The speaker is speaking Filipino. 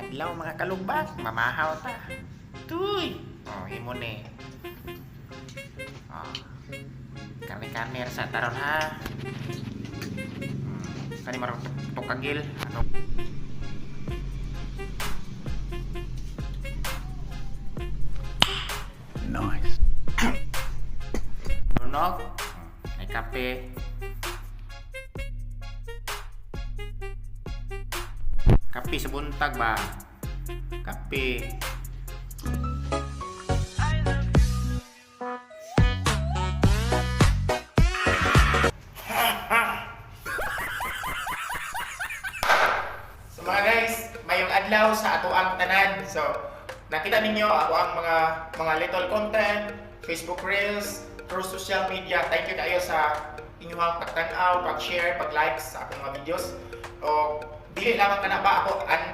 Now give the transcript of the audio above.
Hello mga kalugbag, mamahaw ta. Tuy! Oh, himo ni. Oh. Kami-kami sa taron ha. Kani marang tukagil. Ano? Nice. Tunog. May kape. Kape sa buntag ba? Kape. So mga guys, mayong adlaw sa ato ang tanan. So nakita ninyo ako ang mga little content, Facebook Reels, through social media. Thank you kayo sa inyong pagtanaw, pag-share, pag-like sa akong mga videos. O dili lamang ka na ba ako anda